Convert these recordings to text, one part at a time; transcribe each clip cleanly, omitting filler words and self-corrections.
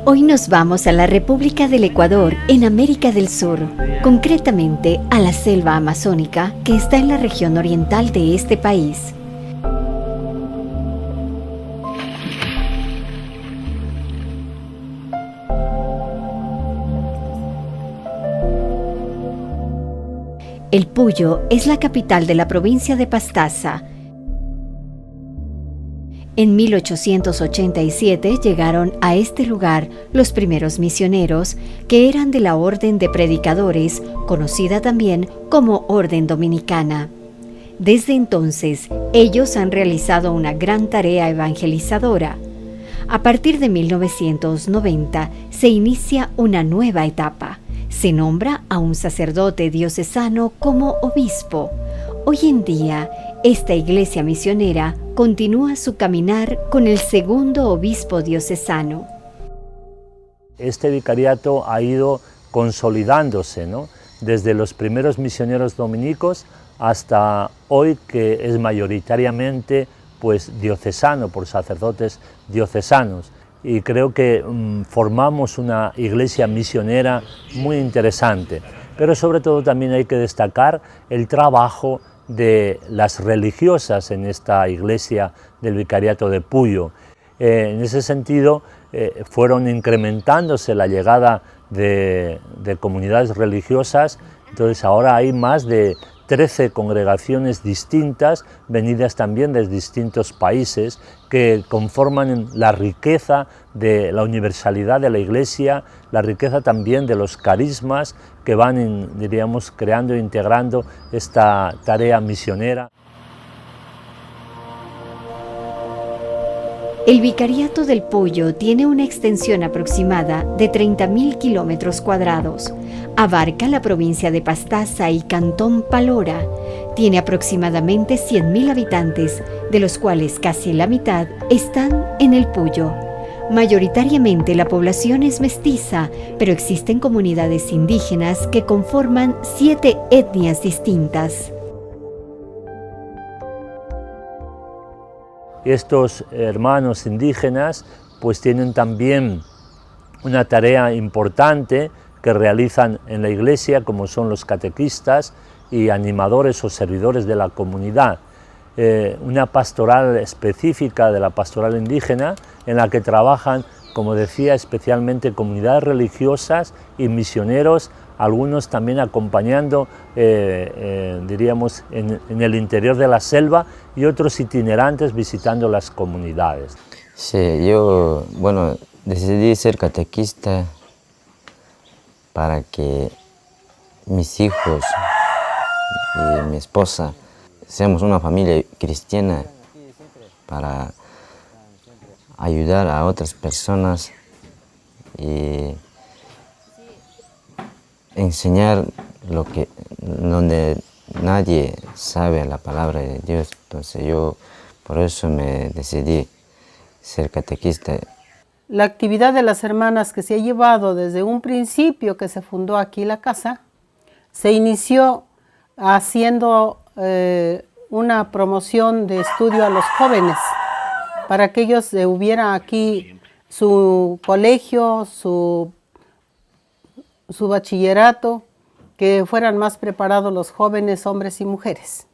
Hoy nos vamos a la República del Ecuador, en América del Sur, concretamente a la selva amazónica que está en la región oriental de este país. El Puyo es la capital de la provincia de Pastaza. En 1887 llegaron a este lugar los primeros misioneros, que eran de la Orden de Predicadores, conocida también como Orden Dominicana. Desde entonces, ellos han realizado una gran tarea evangelizadora. A partir de 1990 se inicia una nueva etapa. Se nombra a un sacerdote diocesano como obispo. Hoy en día, esta iglesia misionera continúa su caminar con el segundo obispo diocesano. Este vicariato ha ido consolidándose, ¿no?, desde los primeros misioneros dominicos hasta hoy, que es mayoritariamente pues diocesano, por sacerdotes diocesanos. Y creo que formamos una iglesia misionera muy interesante, pero sobre todo también hay que destacar el trabajo de las religiosas en esta iglesia del Vicariato de Puyo. En ese sentido, fueron incrementándose la llegada de comunidades religiosas. Entonces ahora hay más de 13 congregaciones distintas, venidas también de distintos países, que conforman la riqueza de la universalidad de la Iglesia, la riqueza también de los carismas que van, diríamos, creando e integrando esta tarea misionera. El Vicariato del Puyo tiene una extensión aproximada de 30.000 kilómetros cuadrados. Abarca la provincia de Pastaza y Cantón Palora. Tiene aproximadamente 100.000 habitantes, de los cuales casi la mitad están en el Puyo. Mayoritariamente la población es mestiza, pero existen comunidades indígenas que conforman 7 etnias distintas. Estos hermanos indígenas pues tienen también una tarea importante que realizan en la iglesia, como son los catequistas y animadores o servidores de la comunidad. Una pastoral específica de la pastoral indígena, en la que trabajan, como decía, especialmente comunidades religiosas y misioneros, algunos también acompañando, diríamos, en el interior de la selva, y otros itinerantes visitando las comunidades. Sí, yo, decidí ser catequista para que mis hijos y mi esposa seamos una familia cristiana, para ayudar a otras personas y enseñar donde nadie sabe la palabra de Dios. Entonces yo por eso me decidí ser catequista. La actividad de las hermanas que se ha llevado desde un principio que se fundó aquí la casa, se inició haciendo una promoción de estudio a los jóvenes, para que ellos hubieran aquí su colegio, su bachillerato, que fueran más preparados los jóvenes, hombres y mujeres.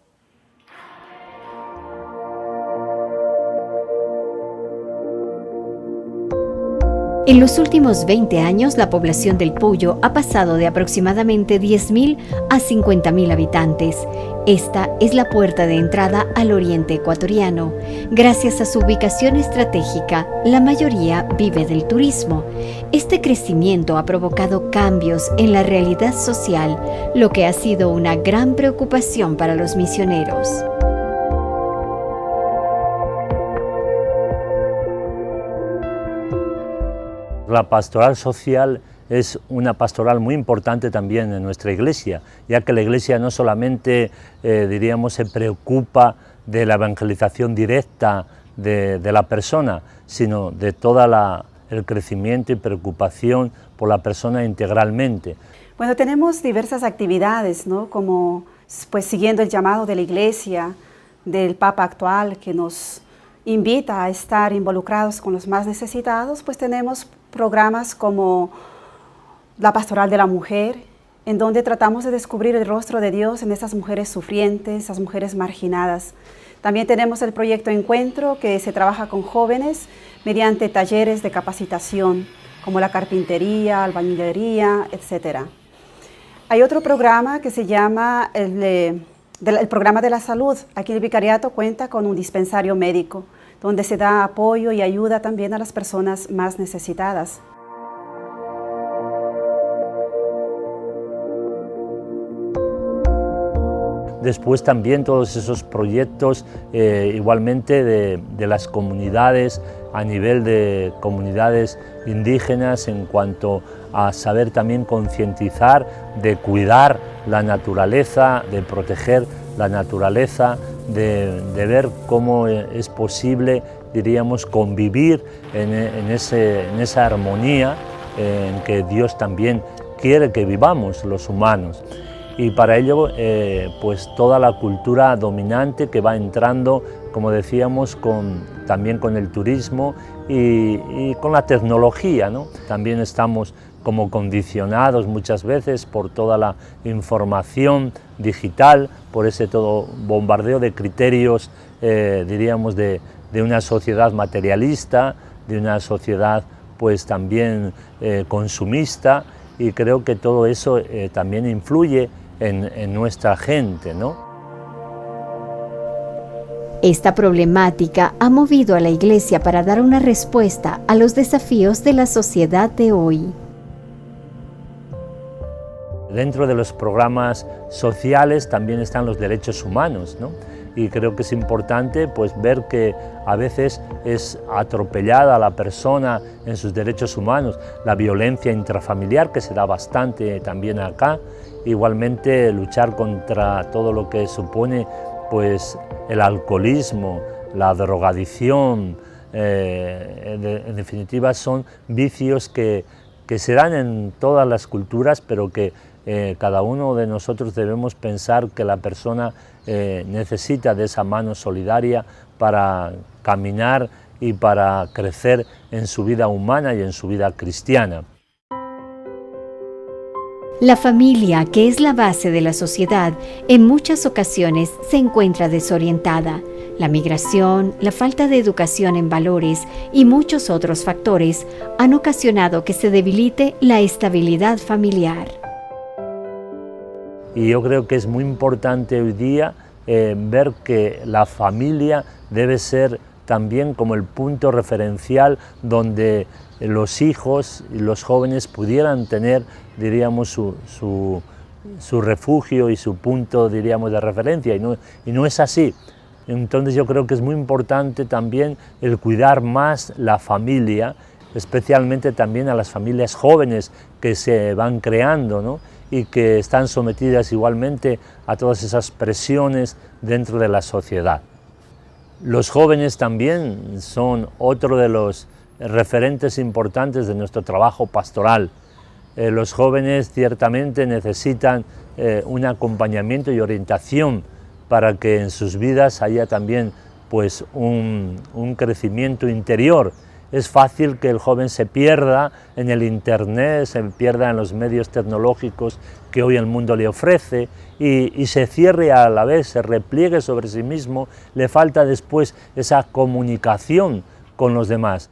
En los últimos 20 años, la población del Puyo ha pasado de aproximadamente 10.000 a 50.000 habitantes. Esta es la puerta de entrada al oriente ecuatoriano. Gracias a su ubicación estratégica, la mayoría vive del turismo. Este crecimiento ha provocado cambios en la realidad social, lo que ha sido una gran preocupación para los misioneros. La pastoral social es una pastoral muy importante también en nuestra iglesia, ya que la iglesia no solamente, diríamos, se preocupa de la evangelización directa de la persona, sino de todo el crecimiento y preocupación por la persona integralmente. Bueno, tenemos diversas actividades, ¿no?, como pues siguiendo el llamado de la iglesia, del Papa actual, que nos invita a estar involucrados con los más necesitados, pues tenemos programas como la Pastoral de la Mujer, en donde tratamos de descubrir el rostro de Dios en esas mujeres sufrientes, esas mujeres marginadas. También tenemos el proyecto Encuentro, que se trabaja con jóvenes mediante talleres de capacitación, como la carpintería, albañilería, etc. Hay otro programa que se llama el programa de la salud. Aquí el vicariato cuenta con un dispensario médico, donde se da apoyo y ayuda también a las personas más necesitadas. Después también todos esos proyectos igualmente de las comunidades, a nivel de comunidades indígenas, en cuanto a saber también concientizar, de cuidar la naturaleza, de proteger la naturaleza, de ver cómo es posible, diríamos, convivir en esa armonía en que Dios también quiere que vivamos los humanos. Y para ello, pues toda la cultura dominante que va entrando, como decíamos, también con el turismo y con la tecnología, ¿no? También estamos como condicionados muchas veces por toda la información digital, por ese todo bombardeo de criterios, diríamos, de una sociedad materialista, de una sociedad pues también consumista, y creo que todo eso también influye en nuestra gente, ¿no? Esta problemática ha movido a la Iglesia para dar una respuesta a los desafíos de la sociedad de hoy. Dentro de los programas sociales también están los derechos humanos, ¿no? Y creo que es importante pues ver que a veces es atropellada la persona en sus derechos humanos, la violencia intrafamiliar, que se da bastante también acá, igualmente luchar contra todo lo que supone pues el alcoholismo, la drogadicción, en definitiva son vicios que se dan en todas las culturas, pero que cada uno de nosotros debemos pensar que la persona necesita de esa mano solidaria para caminar y para crecer en su vida humana y en su vida cristiana. La familia, que es la base de la sociedad, en muchas ocasiones se encuentra desorientada. La migración, la falta de educación en valores y muchos otros factores han ocasionado que se debilite la estabilidad familiar. Y yo creo que es muy importante hoy día ver que la familia debe ser también como el punto referencial donde los hijos y los jóvenes pudieran tener, diríamos, su refugio y su punto, diríamos, de referencia, y no es así. Entonces yo creo que es muy importante también el cuidar más la familia, especialmente también a las familias jóvenes que se van creando, ¿no? Y que están sometidas igualmente a todas esas presiones dentro de la sociedad. Los jóvenes también son otro de los referentes importantes de nuestro trabajo pastoral. Los jóvenes ciertamente necesitan un acompañamiento y orientación para que en sus vidas haya también pues, un crecimiento interior. Es fácil que el joven se pierda en el internet, se pierda en los medios tecnológicos que hoy el mundo le ofrece y se cierre a la vez, se repliegue sobre sí mismo, le falta después esa comunicación con los demás.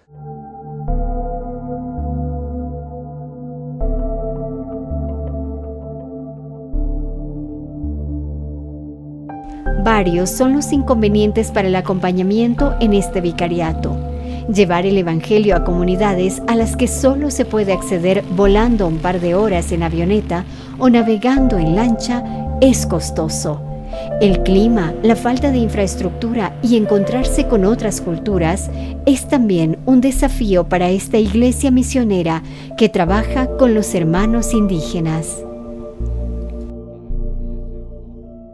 Varios son los inconvenientes para el acompañamiento en este vicariato. Llevar el Evangelio a comunidades a las que solo se puede acceder volando un par de horas en avioneta o navegando en lancha es costoso. El clima, la falta de infraestructura y encontrarse con otras culturas es también un desafío para esta iglesia misionera que trabaja con los hermanos indígenas.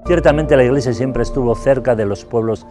Ciertamente la Iglesia siempre estuvo cerca de los pueblos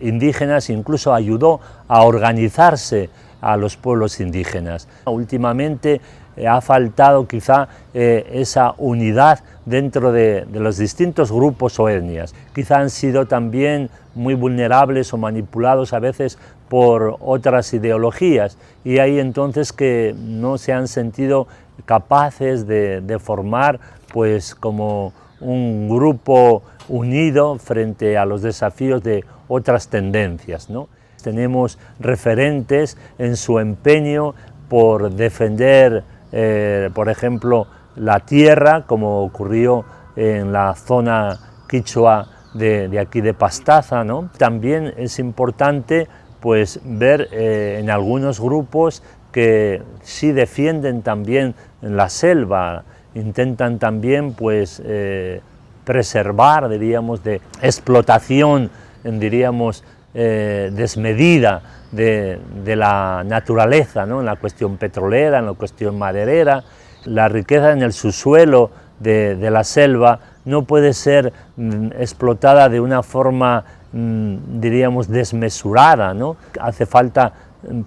indígenas, incluso ayudó a organizarse a los pueblos indígenas. Últimamente ha faltado quizá esa unidad dentro de los distintos grupos o etnias. Quizá han sido también muy vulnerables o manipulados a veces por otras ideologías, y hay entonces que no se han sentido capaces de formar pues como un grupo unido frente a los desafíos de otras tendencias, ¿no? Tenemos referentes en su empeño por defender, por ejemplo, la tierra, como ocurrió en la zona quichua de aquí de Pastaza, ¿no? También es importante pues ver en algunos grupos que sí defienden también la selva, intentan también pues preservar, diríamos, de explotación, diríamos, desmedida de la naturaleza, ¿no? En la cuestión petrolera, en la cuestión maderera. La riqueza en el subsuelo de la selva no puede ser explotada de una forma, diríamos, desmesurada, ¿no? Hace falta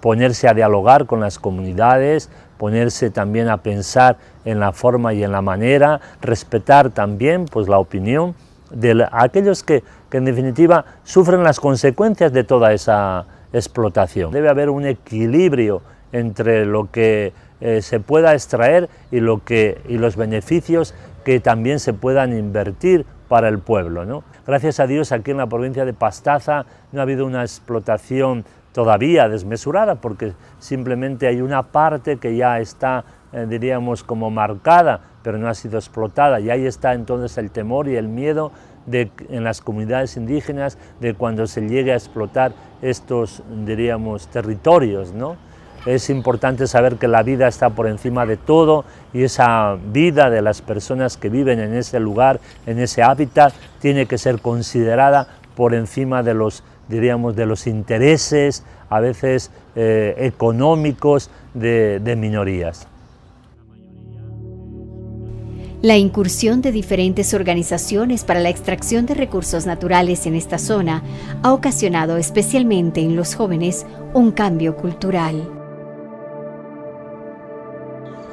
ponerse a dialogar con las comunidades, ponerse también a pensar en la forma y en la manera, respetar también pues, la opinión de aquellos que en definitiva sufren las consecuencias de toda esa explotación. Debe haber un equilibrio entre lo que se pueda extraer y los beneficios que también se puedan invertir para el pueblo, ¿no? Gracias a Dios aquí en la provincia de Pastaza no ha habido una explotación todavía desmesurada, porque simplemente hay una parte que ya está, diríamos, como marcada, pero no ha sido explotada, y ahí está entonces el temor y el miedo en las comunidades indígenas de cuando se llegue a explotar estos, diríamos, territorios, ¿no? Es importante saber que la vida está por encima de todo, y esa vida de las personas que viven en ese lugar, en ese hábitat, tiene que ser considerada por encima de los, diríamos, de los intereses, a veces económicos, de minorías. La incursión de diferentes organizaciones para la extracción de recursos naturales en esta zona ha ocasionado, especialmente en los jóvenes, un cambio cultural.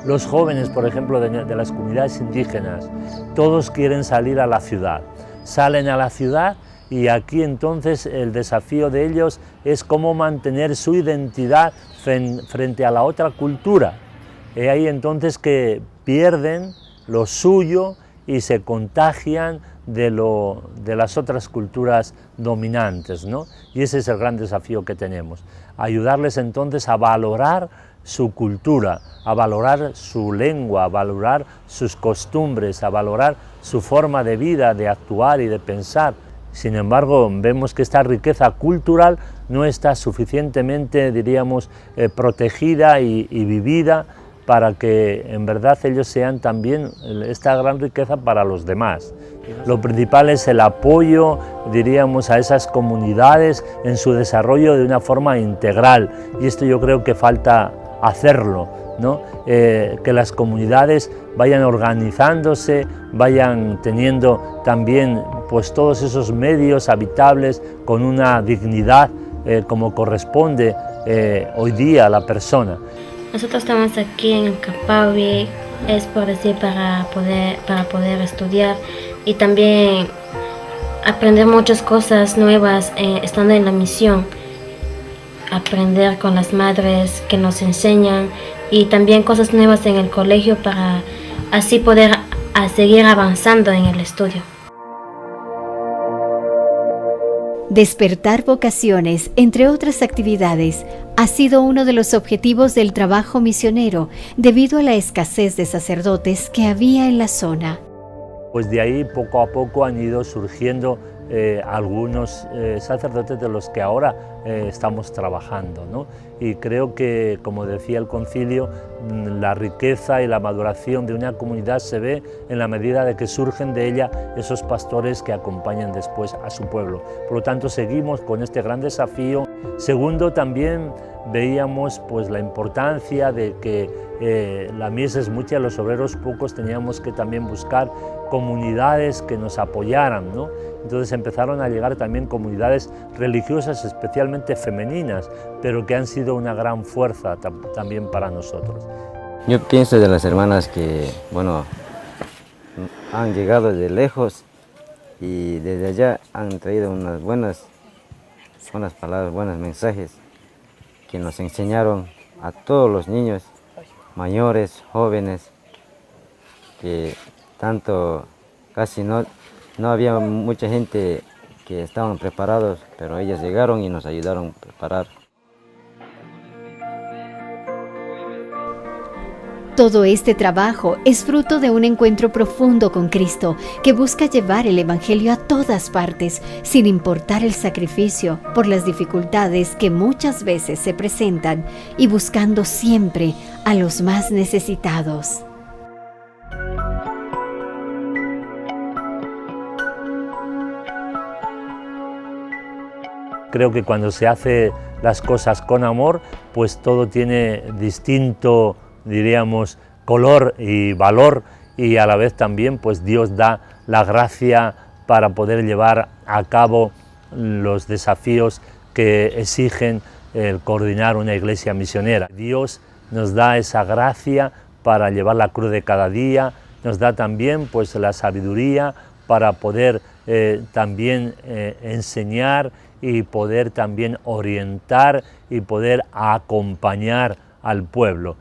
Los jóvenes, por ejemplo, de las comunidades indígenas, todos quieren salir a la ciudad. Salen a la ciudad y aquí entonces el desafío de ellos es cómo mantener su identidad frente a la otra cultura. Hay entonces que pierden lo suyo y se contagian de las otras culturas dominantes, ¿no? Y ese es el gran desafío que tenemos, ayudarles entonces a valorar su cultura, a valorar su lengua, a valorar sus costumbres, a valorar su forma de vida, de actuar y de pensar. Sin embargo, vemos que esta riqueza cultural no está suficientemente, diríamos, protegida y vivida para que en verdad ellos sean también esta gran riqueza para los demás. Lo principal es el apoyo, diríamos, a esas comunidades en su desarrollo de una forma integral, y esto yo creo que falta hacerlo, ¿no? Que las comunidades vayan organizándose, vayan teniendo también pues, todos esos medios habitables con una dignidad como corresponde hoy día a la persona. Nosotros estamos aquí en el Capavi, es por decir para poder estudiar y también aprender muchas cosas nuevas estando en la misión. Aprender con las madres que nos enseñan y también cosas nuevas en el colegio para así poder seguir avanzando en el estudio. Despertar vocaciones, entre otras actividades, ha sido uno de los objetivos del trabajo misionero debido a la escasez de sacerdotes que había en la zona. Pues de ahí poco a poco han ido surgiendo algunos sacerdotes de los que ahora estamos trabajando, ¿no? Y creo que, como decía el concilio, la riqueza y la maduración de una comunidad se ve en la medida de que surgen de ella esos pastores que acompañan después a su pueblo. Por lo tanto, seguimos con este gran desafío. Segundo, también veíamos pues, la importancia de que la mies es mucha, los obreros pocos, teníamos que también buscar comunidades que nos apoyaran, ¿no? Entonces empezaron a llegar también comunidades religiosas, especialmente femeninas, pero que han sido una gran fuerza también para nosotros. Yo pienso de las hermanas que, bueno, han llegado de lejos y desde allá han traído unas buenas palabras, buenos mensajes que nos enseñaron a todos los niños, mayores, jóvenes, que tanto casi no había mucha gente que estaban preparados, pero ellas llegaron y nos ayudaron a preparar. Todo este trabajo es fruto de un encuentro profundo con Cristo que busca llevar el Evangelio a todas partes, sin importar el sacrificio, por las dificultades que muchas veces se presentan y buscando siempre a los más necesitados. Creo que cuando se hace las cosas con amor, pues todo tiene distinto, diríamos, color y valor, y a la vez también pues Dios da la gracia para poder llevar a cabo los desafíos que exigen el coordinar una iglesia misionera. Dios nos da esa gracia para llevar la cruz de cada día, nos da también pues la sabiduría para poder también enseñar y poder también orientar y poder acompañar al pueblo.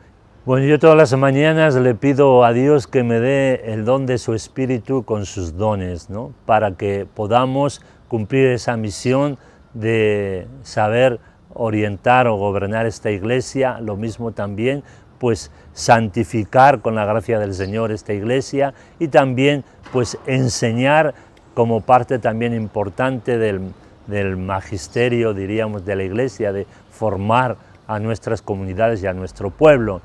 Bueno, yo todas las mañanas le pido a Dios que me dé el don de su Espíritu con sus dones, ¿no? Para que podamos cumplir esa misión de saber orientar o gobernar esta iglesia, lo mismo también pues santificar con la gracia del Señor esta iglesia y también pues enseñar como parte también importante del magisterio, diríamos, de la iglesia, de formar a nuestras comunidades y a nuestro pueblo.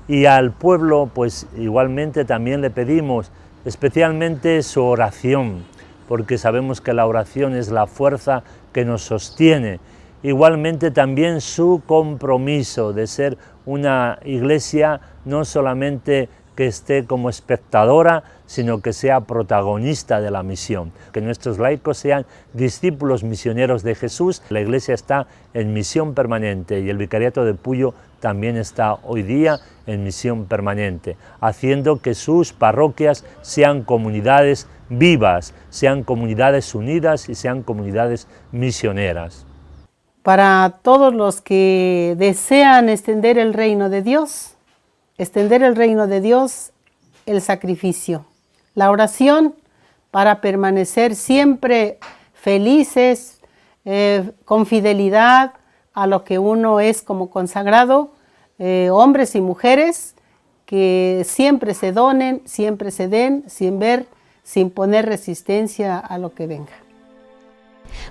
Y al pueblo pues igualmente también le pedimos especialmente su oración, porque sabemos que la oración es la fuerza que nos sostiene. Igualmente también su compromiso de ser una iglesia no solamente que esté como espectadora, sino que sea protagonista de la misión. Que nuestros laicos sean discípulos misioneros de Jesús. La iglesia está en misión permanente y el Vicariato de Puyo también está hoy día en misión permanente, haciendo que sus parroquias sean comunidades vivas, sean comunidades unidas y sean comunidades misioneras. Para todos los que desean extender el reino de Dios, el sacrificio, la oración para permanecer siempre felices, con fidelidad a lo que uno es como consagrado, hombres y mujeres que siempre se donen, siempre se den, sin poner resistencia a lo que venga.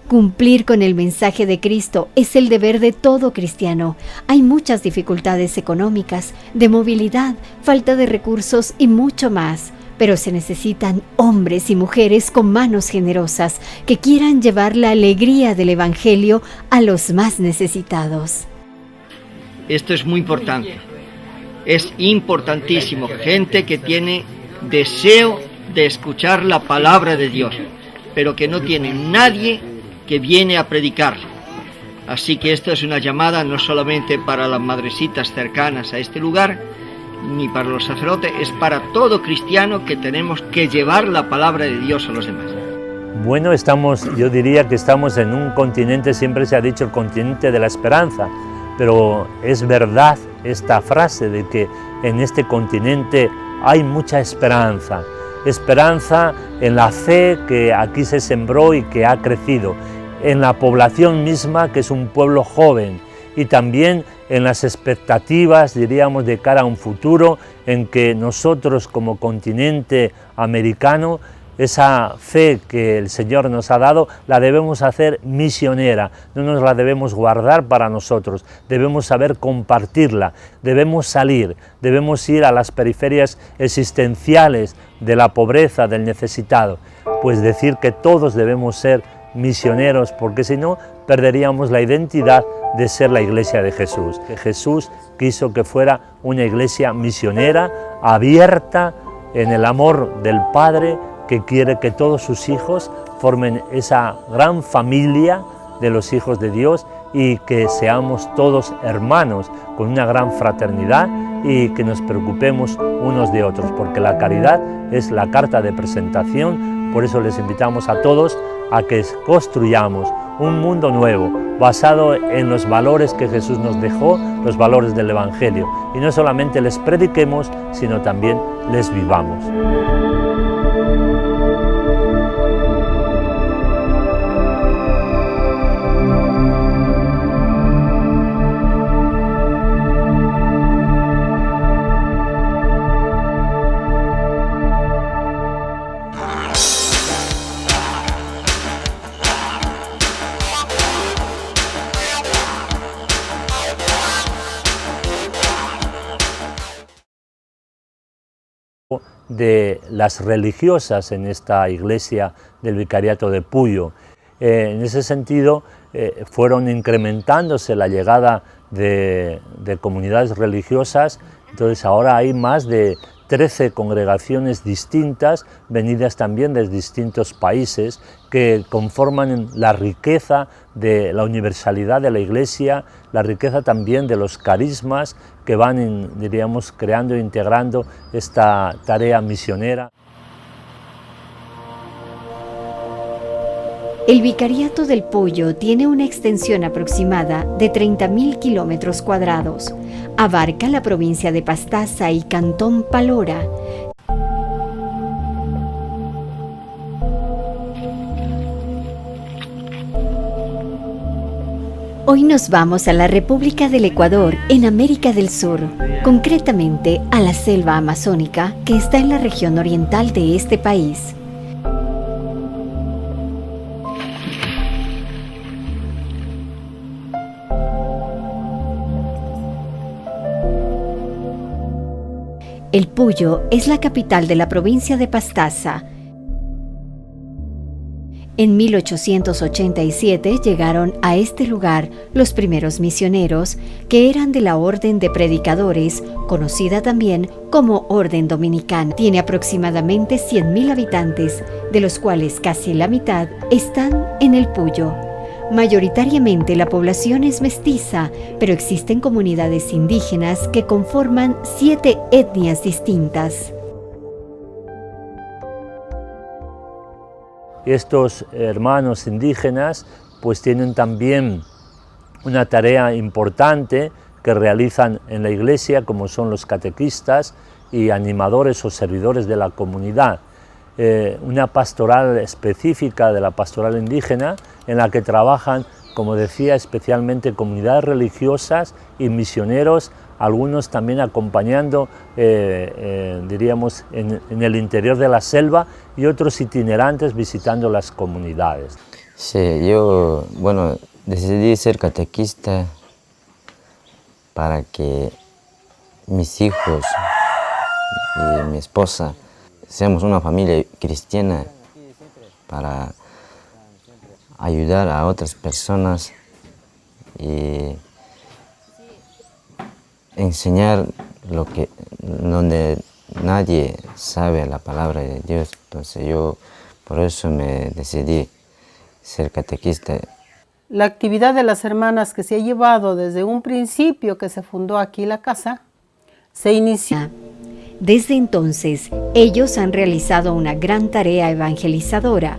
Cumplir con el mensaje de Cristo es el deber de todo cristiano. Hay muchas dificultades económicas, de movilidad, falta de recursos y mucho más, pero se necesitan hombres y mujeres con manos generosas que quieran llevar la alegría del Evangelio a los más necesitados. Esto es muy importante, es importantísimo, gente que tiene deseo de escuchar la palabra de Dios, pero que no tiene nadie que viene a predicarla. Así que esto es una llamada no solamente para las madrecitas cercanas a este lugar, ni para los sacerdotes, es para todo cristiano que tenemos que llevar la palabra de Dios a los demás. Bueno, yo diría que estamos en un continente, siempre se ha dicho el continente de la esperanza, pero es verdad esta frase de que en este continente hay mucha esperanza. Esperanza en la fe que aquí se sembró y que ha crecido, en la población misma, que es un pueblo joven, y también en las expectativas, diríamos, de cara a un futuro en que nosotros como continente americano, esa fe que el Señor nos ha dado, la debemos hacer misionera, no nos la debemos guardar para nosotros, debemos saber compartirla, debemos salir, debemos ir a las periferias existenciales de la pobreza, del necesitado, pues decir que todos debemos ser misioneros, porque si no perderíamos la identidad de ser la iglesia de Jesús. Que Jesús quiso que fuera una iglesia misionera, abierta en el amor del Padre, que quiere que todos sus hijos formen esa gran familia de los hijos de Dios y que seamos todos hermanos con una gran fraternidad y que nos preocupemos unos de otros, porque la caridad es la carta de presentación. Por eso les invitamos a todos a que construyamos un mundo nuevo, basado en los valores que Jesús nos dejó, los valores del Evangelio, y no solamente les prediquemos, sino también les vivamos. De las religiosas en esta iglesia del Vicariato de Puyo. En ese sentido, fueron incrementándose la llegada de comunidades religiosas, entonces ahora hay más de 13 congregaciones distintas, venidas también de distintos países, que conforman la riqueza de la universalidad de la Iglesia, la riqueza también de los carismas que van, diríamos, creando e integrando esta tarea misionera. El Vicariato del Puyo tiene una extensión aproximada de 30.000 kilómetros cuadrados. Abarca la provincia de Pastaza y Cantón Palora. Hoy nos vamos a la República del Ecuador, en América del Sur, concretamente a la selva amazónica que está en la región oriental de este país. El Puyo es la capital de la provincia de Pastaza. En 1887 llegaron a este lugar los primeros misioneros, que eran de la Orden de Predicadores, conocida también como Orden Dominicana. Tiene aproximadamente 100.000 habitantes, de los cuales casi la mitad están en el Puyo. Mayoritariamente la población es mestiza, pero existen comunidades indígenas que conforman 7 etnias distintas. Estos hermanos indígenas pues tienen también una tarea importante que realizan en la iglesia, como son los catequistas y animadores o servidores de la comunidad. Una pastoral específica de la pastoral indígena en la que trabajan, como decía, especialmente comunidades religiosas y misioneros, algunos también acompañando, diríamos, en el interior de la selva y otros itinerantes visitando las comunidades. Sí, yo, decidí ser catequista para que mis hijos y mi esposa seamos una familia cristiana, para ayudar a otras personas y enseñar donde nadie sabe la palabra de Dios. Entonces yo por eso me decidí ser catequista. La actividad de las hermanas que se ha llevado desde un principio que se fundó aquí la casa, se inició. Desde entonces, ellos han realizado una gran tarea evangelizadora.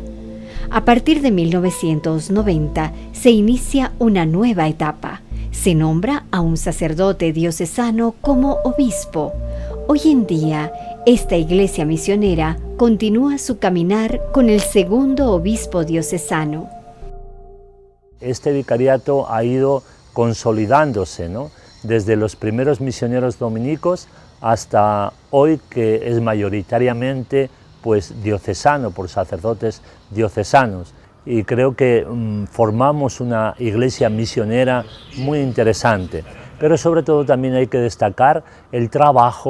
A partir de 1990 se inicia una nueva etapa. Se nombra a un sacerdote diocesano como obispo. Hoy en día, esta iglesia misionera continúa su caminar con el segundo obispo diocesano. Este vicariato ha ido consolidándose, ¿no?, desde los primeros misioneros dominicos hasta hoy, que es mayoritariamente pues diocesano, por sacerdotes diocesanos, y creo que formamos una iglesia misionera muy interesante, pero sobre todo también hay que destacar el trabajo